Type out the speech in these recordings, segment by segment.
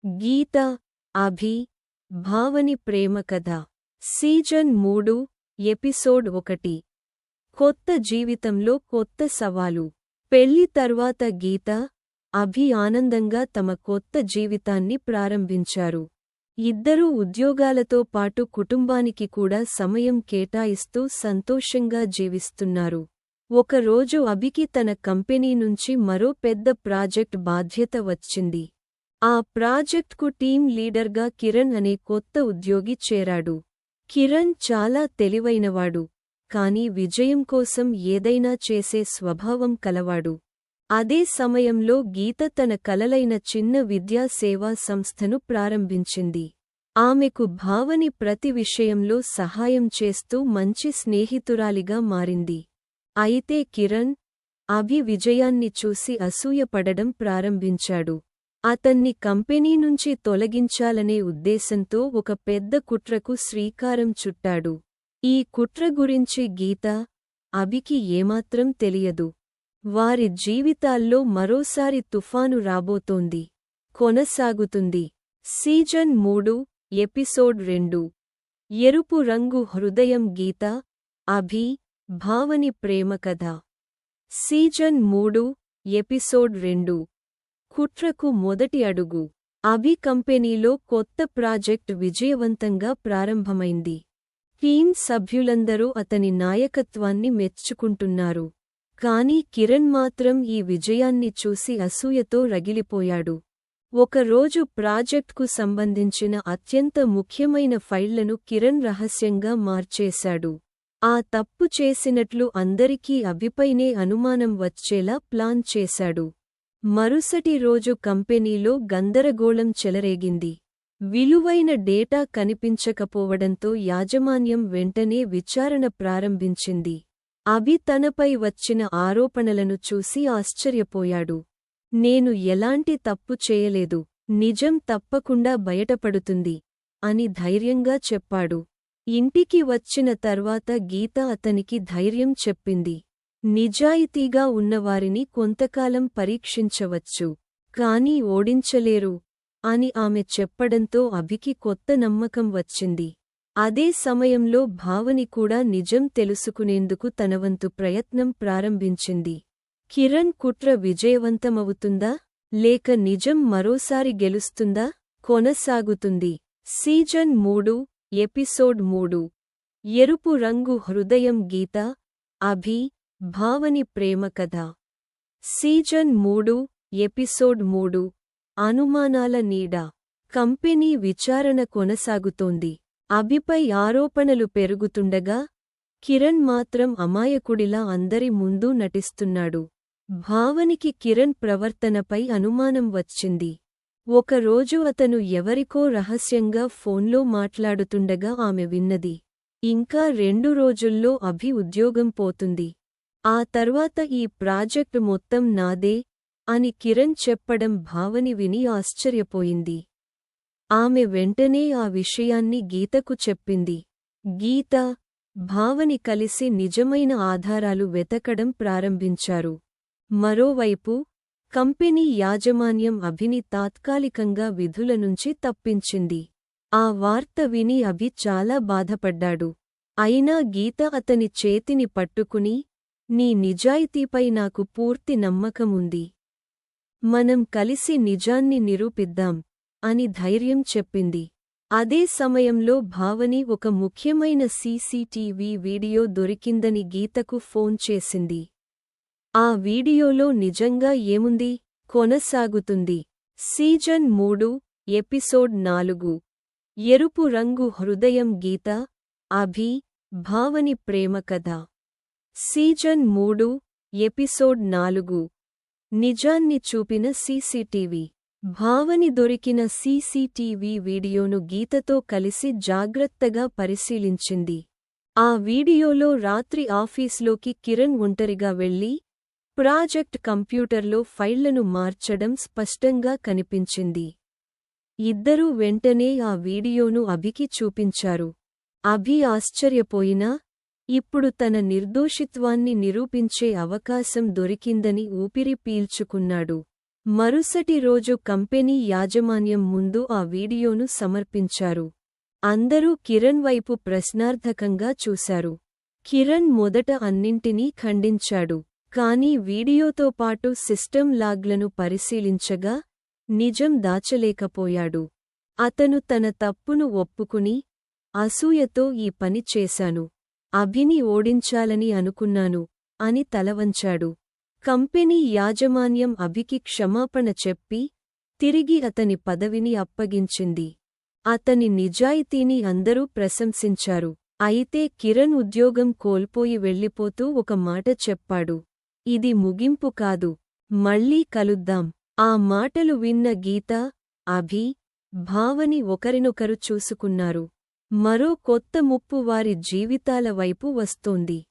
గీత, అభి, భావని ప్రేమ కథ. Season 3, episode 1. కొత్త జీవితంలో కొత్త సవాలు. పెళ్లి తర్వాత గీత, అభి ఆనందంగా తమ కొత్త జీవితాన్ని ప్రారంభించారు. ఇద్దరూ ఉద్యోగాలతో పాటు కుటుంబానికి కూడా సమయం కేటాయిస్తూ సంతోషంగా జీవిస్తున్నారు. ఒకరోజు అభికి తన కంపెనీ నుంచి మరో పెద్ద ప్రాజెక్ట్ బాధ్యత వచ్చింది. ఆ ప్రాజెక్ట్కు టీం లీడర్గా కిరణ్ అనే కొత్త ఉద్యోగి చేరాడు. కిరణ్ చాలా తెలివైనవాడు, కాని విజయం కోసం ఏదైనా చేసే స్వభావం కలవాడు. అదే సమయంలో గీత తన కలలైన చిన్న విద్యా సేవా సంస్థను ప్రారంభించింది. ఆమెకు భావని ప్రతి విషయంలో సహాయం చేస్తూ మంచి స్నేహితురాలిగా మారింది. అయితే కిరణ్, అభి విజయాన్ని చూసి అసూయపడడం ప్రారంభించాడు. అతన్ని కంపెనీ నుంచి తొలగించాలనే ఉద్దేశంతో ఒక పెద్ద కుట్రకు శ్రీకారం చుట్టాడు. ఈ కుట్ర గురించి గీత, అభికి ఏమాత్రం తెలియదు. వారి జీవితాల్లో మరోసారి తుఫాను రాబోతోంది. కొనసాగుతుంది. Season 3, episode 2. ఎరుపు రంగు హృదయం. గీత, అభి, భావని ప్రేమ కథ. Season 3, episode 2. కుట్రకు మొదటి అడుగు. అభి కంపెనీలో కొత్త ప్రాజెక్ట్ విజయవంతంగా ప్రారంభమైంది. టీం సభ్యులందరూ అతని నాయకత్వాన్ని మెచ్చుకుంటున్నారు. కానీ కిరణ్ మాత్రం ఈ విజయాన్ని చూసి అసూయతో రగిలిపోయాడు. ఒకరోజు ప్రాజెక్ట్కు సంబంధించిన అత్యంత ముఖ్యమైన ఫైళ్లను కిరణ్ రహస్యంగా మార్చేశాడు. ఆ తప్పు చేసినట్లు అందరికీ అభిపైనే అనుమానం వచ్చేలా ప్లాన్ చేశాడు. మరుసటి రోజు కంపెనీలో గందరగోళం చెలరేగింది. విలువైన డేటా కనిపించకపోవడంతో యాజమాన్యం వెంటనే విచారణ ప్రారంభించింది. అభి తనపై వచ్చిన ఆరోపణలను చూసి ఆశ్చర్యపోయాడు. నేను ఎలాంటి తప్పు చేయలేదు, నిజం తప్పకుండా బయటపడుతుంది అని ధైర్యంగా చెప్పాడు. ఇంటికి వచ్చిన తర్వాత గీత అతనికి ధైర్యం చెప్పింది. నిజాయితీగా ఉన్నవారిని కొంతకాలం పరీక్షించవచ్చు, కానీ ఓడించలేరు అని ఆమె చెప్పడంతో అభికి కొత్త నమ్మకం వచ్చింది. అదే సమయంలో భావని కూడా నిజం తెలుసుకునేందుకు తనవంతు ప్రయత్నం ప్రారంభించింది. కిరణ్ కుట్ర విజయవంతమవుతుందా, లేక నిజం మరోసారి గెలుస్తుందా? కొనసాగుతుంది. Season 3, episode 3. ఎరుపు రంగు హృదయం. గీత, అభి, భావని ప్రేమ కథ. Season 3, episode 3. అనుమానాల నీడ. కంపెనీ విచారణ కొనసాగుతోంది. అభిపై ఆరోపణలు పెరుగుతుండగా కిరణ్ మాత్రం అమాయకుడిలా అందరి ముందు నటిస్తున్నాడు. భావనికి కిరణ్ ప్రవర్తనపై అనుమానం వచ్చింది. ఒకరోజు అతను ఎవరికో రహస్యంగా ఫోన్లో మాట్లాడుతుండగా ఆమె విన్నది. ఇంకా 2 రోజుల్లో అభి ఉద్యోగం పోతుంది. ఆ తర్వాత ఈ ప్రాజెక్టు మొత్తం నాదే అని కిరణ్ చెప్పడం భావని విని ఆశ్చర్యపోయింది. ఆమె వెంటనే ఆ విషయాన్ని గీతకు చెప్పింది. గీత, భావని కలిసి నిజమైన ఆధారాలు వెతకడం ప్రారంభించారు. మరోవైపు కంపెనీ యాజమాన్యం అభిని తాత్కాలికంగా విధుల నుంచి తప్పించింది. ఆ వార్త విని అభి చాలా బాధపడ్డాడు. అయినా గీత అతని చేతిని పట్టుకుని, నీ నిజాయితీపై నాకు పూర్తి నమ్మకముంది. మనం కలిసి నిజాన్ని నిరూపిద్దాం అని ధైర్యం చెప్పింది. అదే సమయంలో భావని ఒక ముఖ్యమైన సీసీటీవీ వీడియో దొరికిందని గీతకు ఫోన్ చేసింది. ఆ వీడియోలో నిజంగా ఏముంది? కొనసాగుతుంది. Season 3, episode 4. ఎరుపు రంగు హృదయం. గీత, అభి, భావని ప్రేమ కథ. Season 3, episode 4. నిజాన్ని చూపిన సీసీటీవీ. భావని దొరికిన సీసీటీవీ వీడియోను గీతతో కలిసి జాగ్రత్తగా పరిశీలించింది. ఆ వీడియోలో రాత్రి ఆఫీస్లోకి కిరణ్ ఒంటరిగా వెళ్లి ప్రాజెక్ట్ కంప్యూటర్లో ఫైళ్లను మార్చడం స్పష్టంగా కనిపించింది. ఇద్దరూ వెంటనే ఆ వీడియోను అభికి చూపించారు. అభి ఆశ్చర్యపోయినా, ఇప్పుడు తన నిర్దోషిత్వాన్ని నిరూపించే అవకాశం దొరికిందని ఊపిరి పీల్చుకున్నాడు. మరుసటి రోజు కంపెనీ యాజమాన్యం ముందు ఆ వీడియోను సమర్పించారు. అందరూ కిరణ్ వైపు ప్రశ్నార్థకంగా చూశారు. కిరణ్ మొదట అన్నింటినీ ఖండించాడు. కానీ వీడియోతో పాటు సిస్టమ్ లాగ్లను పరిశీలించగా నిజం దాచలేకపోయాడు. అతను తన తప్పును ఒప్పుకుని, అసూయతో ఈ పని చేశాను, అభిని ఓడించాలని అనుకున్నాను అని తలవంచాడు. కంపెనీ యాజమాన్యం అభికి క్షమాపణ చెప్పి తిరిగి అతని పదవిని అప్పగించింది. అతని నిజాయితీని అందరూ ప్రశంసించారు. అయితే కిరణ్ ఉద్యోగం కోల్పోయి వెళ్ళిపోతూ ఒక మాట చెప్పాడు. ఇది ముగింపు కాదు, మళ్ళీ కలుద్దాం. ఆ మాటలు విన్న గీత, అభి, భావని ఒకరినొకరు చూసుకున్నారు. మరో కొత్త ముప్పు వారి జీవితాల వైపు వస్తోంది.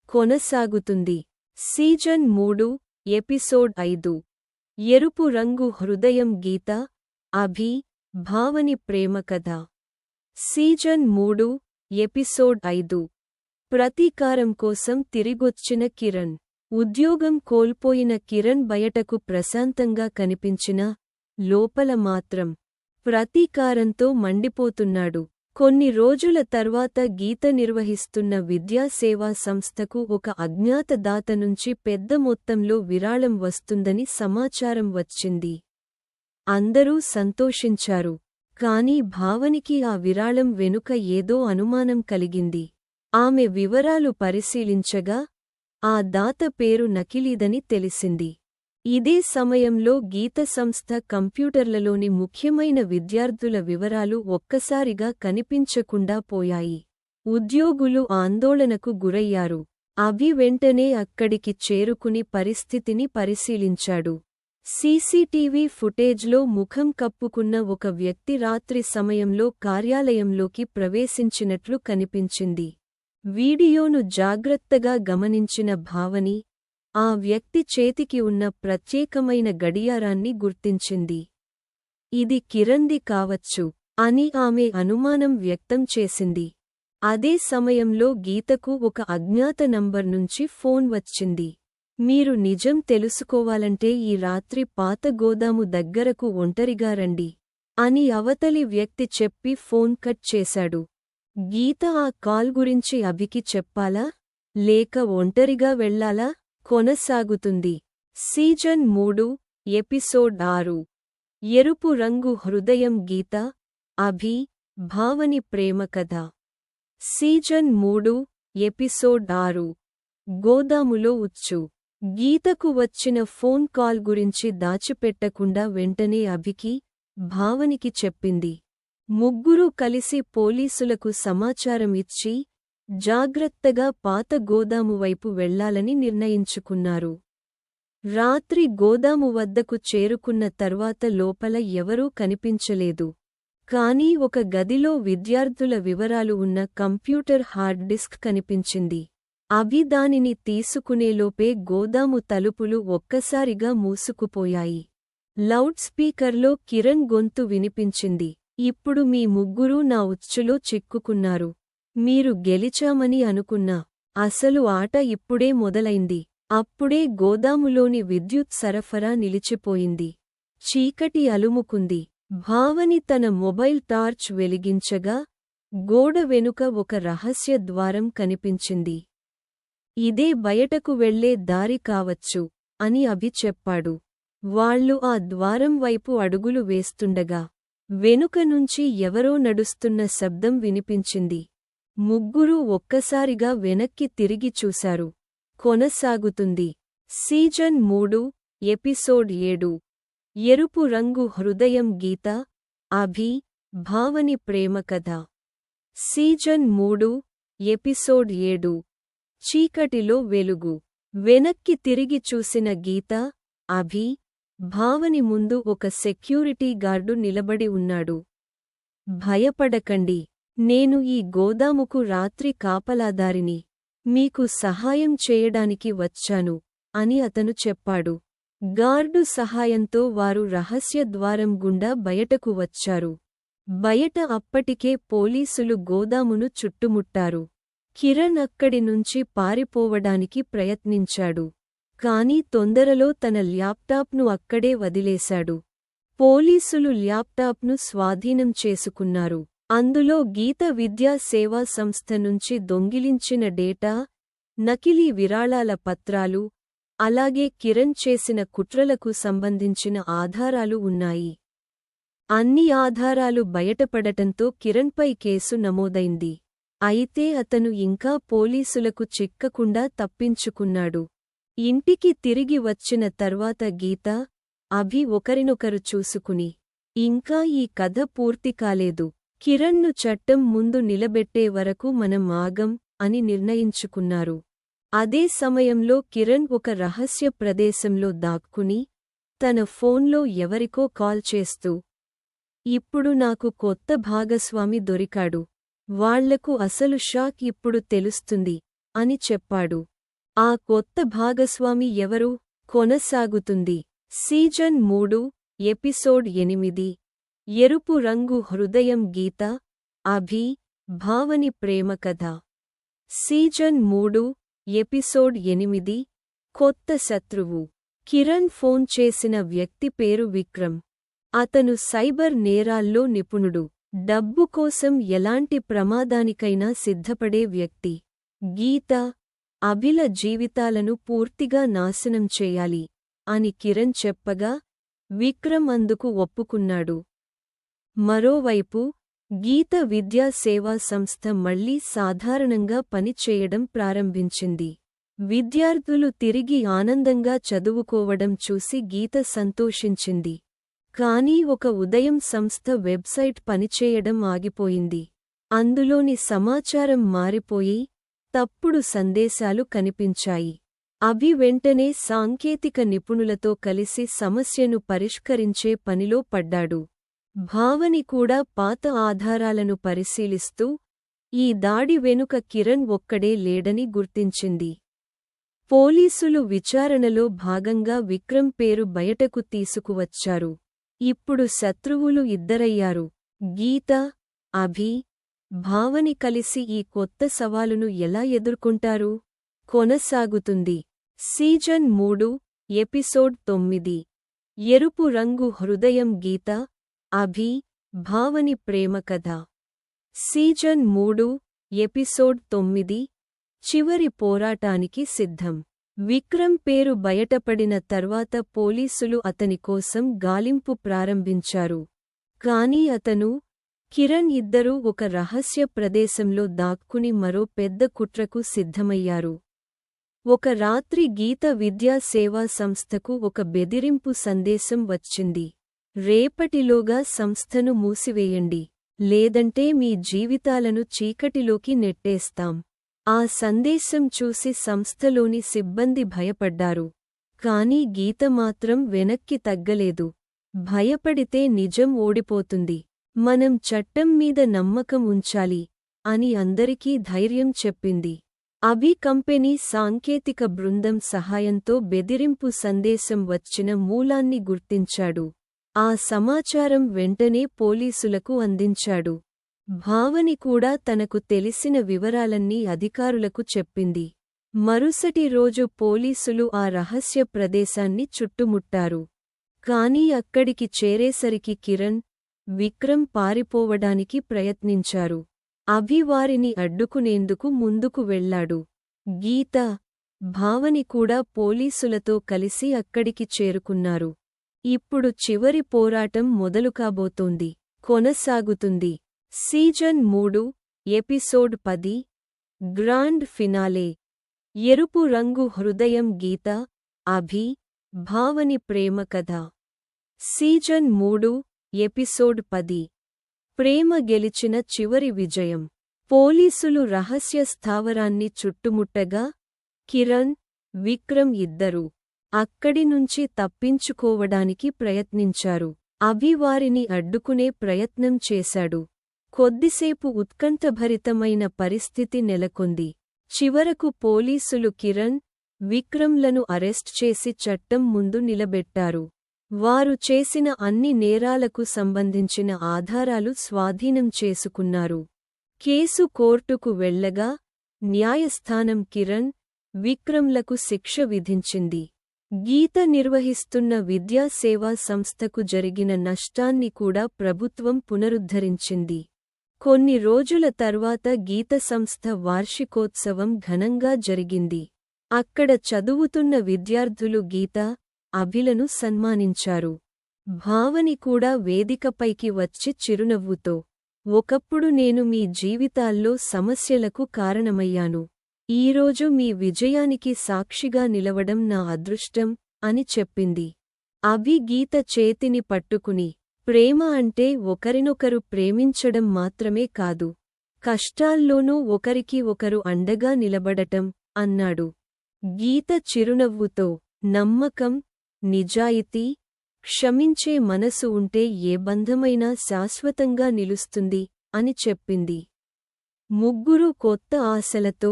కొనసాగుతుంది. Season 3, episode 5. ఎరుపు రంగు హృదయం. గీత, అభి, భావని ప్రేమ కథ. Season 3, episode 5. ప్రతీకారం కోసం తిరిగొచ్చిన కిరణ్. ఉద్యోగం కోల్పోయిన కిరణ్ బయటకు ప్రశాంతంగా కనిపించినా లోపల మాత్రం ప్రతీకారంతో మండిపోతున్నాడు. కొన్ని రోజుల తర్వాత గీత నిర్వహిస్తున్న విద్యా సేవా సంస్థకు ఒక అజ్ఞాత దాత నుంచి పెద్ద మొత్తంలో విరాళం వస్తుందని సమాచారం వచ్చింది. అందరూ సంతోషించారు. కానీ భావనికి ఆ విరాళం వెనుక ఏదో అనుమానం కలిగింది. ఆమె వివరాలు పరిశీలించగా ఆ దాత పేరు నకిలీదని తెలిసింది. ఇదే సమయంలో గీత సంస్థ కంప్యూటర్లలోని ముఖ్యమైన విద్యార్థుల వివరాలు ఒక్కసారిగా కనిపించకుండా పోయాయి. ఉద్యోగులు ఆందోళనకు గురయ్యారు. అభి వెంటనే అక్కడికి చేరుకుని పరిస్థితిని పరిశీలించాడు. సీసీటీవీ ఫుటేజ్లో ముఖం కప్పుకున్న ఒక వ్యక్తి రాత్రి సమయంలో కార్యాలయంలోకి ప్రవేశించినట్లు కనిపించింది. వీడియోను జాగ్రత్తగా గమనించిన భావని ఆ వ్యక్తి చేతికి ఉన్న ప్రత్యేకమైన గడియారాన్ని గుర్తించింది. ఇది కిరణ్ది కావచ్చు అని ఆమె అనుమానం వ్యక్తం చేసింది. అదే సమయంలో గీతకు ఒక అజ్ఞాత నంబర్ నుంచి ఫోన్ వచ్చింది. మీరు నిజం తెలుసుకోవాలంటే ఈ రాత్రి పాత గోదాము దగ్గరకు ఒంటరిగా రండి అని అవతలి వ్యక్తి చెప్పి ఫోన్ కట్ చేశాడు. గీత ఆ కాల్ గురించి అభికి చెప్పాలా లేక ఒంటరిగా వెళ్లాలా? కొనసాగుతుంది. Season 3, episode 6. ఎరుపు రంగు హృదయం. గీత, అభి, భావని ప్రేమ కథ. Season 3, episode 6. గోదాములో ఉచ్చు. గీతకు వచ్చిన ఫోన్ కాల్ గురించి దాచిపెట్టకుండా వెంటనే అభికి, భావనికి చెప్పింది. ముగ్గురూ కలిసి పోలీసులకు సమాచారం ఇచ్చి జాగ్రత్తగా పాత గోదాము వైపు వెళ్లాలని నిర్ణయించుకున్నారు. రాత్రి గోదాము వద్దకు చేరుకున్న తర్వాత లోపల ఎవరూ కనిపించలేదు. కానీ ఒక గదిలో విద్యార్థుల వివరాలు ఉన్న కంప్యూటర్ హార్డ్ డిస్క్ కనిపించింది. అభి దానిని తీసుకునేలోపే గోదాము తలుపులు ఒక్కసారిగా మూసుకుపోయాయి. లౌడ్ స్పీకర్లో కిరణ్ గొంతు వినిపించింది. ఇప్పుడు మీ ముగ్గురూ నా ఉచ్చులో చిక్కుకున్నారు. మీరు గెలిచామని అనుకున్నా. అసలు ఆట ఇప్పుడే మొదలైంది. అప్పుడే గోదాములోని విద్యుత్ సరఫరా నిలిచిపోయింది. చీకటి అలుముకుంది. భావని తన మొబైల్ టార్చ్ వెలిగించగా గోడ వెనుక ఒక రహస్య ద్వారం కనిపించింది. ఇదే బయటకు వెళ్లే దారి కావచ్చు అని అభి చెప్పాడు. వాళ్ళు ఆ ద్వారం వైపు అడుగులు వేస్తుండగా వెనుక నుంచి ఎవరో నడుస్తున్న శబ్దం వినిపించింది. ముగ్గురూ ఒక్కసారిగా వెనక్కి తిరిగి చూశారు. కొనసాగుతుంది. Season 3, episode 7. ఎరుపు రంగు హృదయం. గీత, అభి, భావని ప్రేమ కథ. Season 3, episode 7. చీకటిలో వెలుగు. వెనక్కి తిరిగి చూసిన గీత, అభి, భావని ముందు ఒక సెక్యూరిటీ గార్డు నిలబడి ఉన్నాడు. భయపడకండి, నేను ఈ గోదాముకు రాత్రి కాపలాదారిని. మీకు సహాయం చేయడానికి వచ్చాను అని అతను చెప్పాడు. గార్డు సహాయంతో వారు రహస్య ద్వారం గుండా బయటకు వచ్చారు. బయట అప్పటికే పోలీసులు గోదామును చుట్టుముట్టారు. కిరణ్ అక్కడి నుంచి పారిపోవడానికి ప్రయత్నించాడు. కానీ తొందరలో తన ల్యాప్టాప్ను అక్కడే వదిలేశాడు. పోలీసులు ల్యాప్టాప్ను స్వాధీనం చేసుకున్నారు. అందులో గీత విద్యా సేవా సంస్థ నుంచి దొంగిలించిన డేటా, నకిలీ విరాళాల పత్రాలు, అలాగే కిరణ్ చేసిన కుట్రలకు సంబంధించిన ఆధారాలు ఉన్నాయి. అన్ని ఆధారాలు బయటపడటంతో కిరణ్పై కేసు నమోదైంది. అయితే అతను ఇంకా పోలీసులకు చిక్కకుండా తప్పించుకున్నాడు. ఇంటికి తిరిగి వచ్చిన తర్వాత గీత, అభి ఒకరినొకరు చూసుకుని, ఇంకా ఈ కథ పూర్తి కాలేదు. కిరణ్ను చట్టం ముందు నిలబెట్టే వరకు మనం ఆగం అని నిర్ణయించుకున్నారు. అదే సమయంలో కిరణ్ ఒక రహస్య ప్రదేశంలో దాక్కుని, తన ఫోన్లో ఎవరికో కాల్ చేస్తూ, ఇప్పుడు నాకు కొత్త భాగస్వామి దొరికాడు. వాళ్లకు అసలు షాక్ ఇప్పుడు తెలుస్తుంది అని చెప్పాడు. ఆ కొత్త భాగస్వామి ఎవరు? కొనసాగుతుంది. Season 3, episode 8. ఎరుపు రంగు హృదయం. గీత, అభి, భావని ప్రేమ కథ. Season 3, episode 8. కొత్త శత్రువు. కిరణ్ ఫోన్ చేసిన వ్యక్తి పేరు విక్రమ్. అతను సైబర్ నేరాల్లో నిపుణుడు. డబ్బు కోసం ఎలాంటి ప్రమాదానికైనా సిద్ధపడే వ్యక్తి. గీత, అభిల జీవితాలను పూర్తిగా నాశనం చేయాలి అని కిరణ్ చెప్పగా విక్రమ్ అందుకు ఒప్పుకున్నాడు. మరోవైపు గీత విద్యా సేవా సంస్థ మళ్లీ సాధారణంగా పనిచేయడం ప్రారంభించింది. విద్యార్థులు తిరిగి ఆనందంగా చదువుకోవడం చూసి గీత సంతోషించింది. కానీ ఒక ఉదయం సంస్థ వెబ్సైట్ పనిచేయడం ఆగిపోయింది. అందులోని సమాచారం మారిపోయి తప్పుడు సందేశాలు కనిపించాయి. అభి వెంటనే సాంకేతిక నిపుణులతో కలిసి సమస్యను పరిష్కరించే పనిలో పడ్డాడు. భావని కూడా పాత ఆధారాలను పరిశీలిస్తూ ఈ దాడి వెనుక కిరణ్ ఒక్కడే లేడని గుర్తించింది. పోలీసులు విచారణలో భాగంగా విక్రమ్ పేరు బయటకు తీసుకువచ్చారు. ఇప్పుడు శత్రువులు ఇద్దరయ్యారు. గీత, అభి, భావని కలిసి ఈ కొత్త సవాలును ఎలా ఎదుర్కొంటారు? కొనసాగుతుంది. Season 3, episode 9. ఎరుపు రంగు హృదయం. గీత, అభి, భావని ప్రేమ కథ. Season 3, episode 9. చివరి పోరాటానికి సిద్ధం. విక్రమ్ పేరు బయటపడిన తర్వాత పోలీసులు అతని కోసం గాలింపు ప్రారంభించారు. కానీ అతను, కిరణ్ ఇద్దరూ ఒక రహస్య ప్రదేశంలో దాక్కుని మరో పెద్ద కుట్రకు సిద్ధమయ్యారు. ఒక రాత్రి గీత విద్యా సేవా సంస్థకు ఒక బెదిరింపు సందేశం వచ్చింది. రేపటిలోగా సంస్థను మూసివేయండి, లేదంటే మీ జీవితాలను చీకటిలోకి నెట్టేస్తాం. ఆ సందేశం చూసి సంస్థలోని సిబ్బంది భయపడ్డారు. కానీ గీత మాత్రం వెనక్కి తగ్గలేదు. భయపడితే నిజం ఓడిపోతుంది. మనం చట్టం మీద నమ్మకం ఉంచాలి అని అందరికీ ధైర్యం చెప్పింది. అభి కంపెనీ సాంకేతిక బృందం సహాయంతో బెదిరింపు సందేశం వచ్చిన మూలాన్ని గుర్తించాడు. ఆ సమాచారం వెంటనే పోలీసులకు అందించాడు. భావని కూడా తనకు తెలిసిన వివరాలన్నీ అధికారులకు చెప్పింది. మరుసటి రోజు పోలీసులు ఆ రహస్య ప్రదేశాన్ని చుట్టుముట్టారు. కానీ అక్కడికి చేరేసరికి కిరణ్, విక్రమ్ పారిపోవడానికి ప్రయత్నించారు. అభి వారిని అడ్డుకునేందుకు ముందుకు వెళ్లాడు. గీత, భావని కూడా పోలీసులతో కలిసి అక్కడికి చేరుకున్నారు. ఇప్పుడు చివరి పోరాటం మొదలుకాబోతోంది. కొనసాగుతుంది. Season 3, episode 10. Grand finale. ఎరుపు రంగు హృదయం. గీత, అభి, భావని ప్రేమ కథ. Season 3, episode 10. ప్రేమ గెలిచిన చివరి విజయం. పోలీసులు రహస్య స్థావరాన్ని చుట్టుముట్టగా కిరణ్, విక్రమ్ ఇద్దరూ అక్కడి నుంచి తప్పించుకోవడానికి ప్రయత్నించారు. అభి వారిని అడ్డుకునే ప్రయత్నం చేశాడు. కొద్దిసేపు ఉత్కంఠభరితమైన పరిస్థితి నెలకొంది. చివరకు పోలీసులు కిరణ్, విక్రమ్లను అరెస్ట్ చేసి చట్టం ముందు నిలబెట్టారు. వారు చేసిన అన్ని నేరాలకు సంబంధించిన ఆధారాలు స్వాధీనం చేసుకున్నారు. కేసు కోర్టుకు వెళ్లగా న్యాయస్థానం కిరణ్, విక్రమ్లకు శిక్ష విధించింది. గీత నిర్వహిస్తున్న విద్యా సేవా సంస్థకు జరిగిన నష్టాన్ని కూడా ప్రభుత్వం పునరుద్ధరించింది. కొన్ని రోజుల తర్వాత గీత సంస్థ వార్షికోత్సవం ఘనంగా జరిగింది. అక్కడ చదువుతున్న విద్యార్థులు గీత, అభిలను సన్మానించారు. భావని కూడా వేదికపైకి వచ్చి చిరునవ్వుతో, ఒకప్పుడు నేను మీ జీవితాల్లో సమస్యలకు కారణమయ్యాను. ఈరోజు మీ విజయానికి సాక్షిగా నిలవడం నా అదృష్టం అని చెప్పింది. అభి గీత చేతిని పట్టుకుని, ప్రేమ అంటే ఒకరినొకరు ప్రేమించడం మాత్రమే కాదు, కష్టాల్లోనూ ఒకరికి ఒకరు అండగా నిలబడటం అన్నాడు. గీత చిరునవ్వుతో, నమ్మకం, నిజాయితీ, క్షమించే మనసు ఉంటే ఏ బంధమైనా శాశ్వతంగా నిలుస్తుంది అని చెప్పింది. ముగ్గురూ కొత్త ఆశలతో,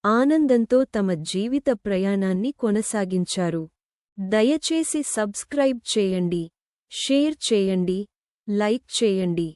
ఆనందంతో తమ జీవిత ప్రయాణాన్ని కొనసాగించారు. దయచేసి సబ్స్క్రైబ్ చేయండి, షేర్ చేయండి, లైక్ చేయండి.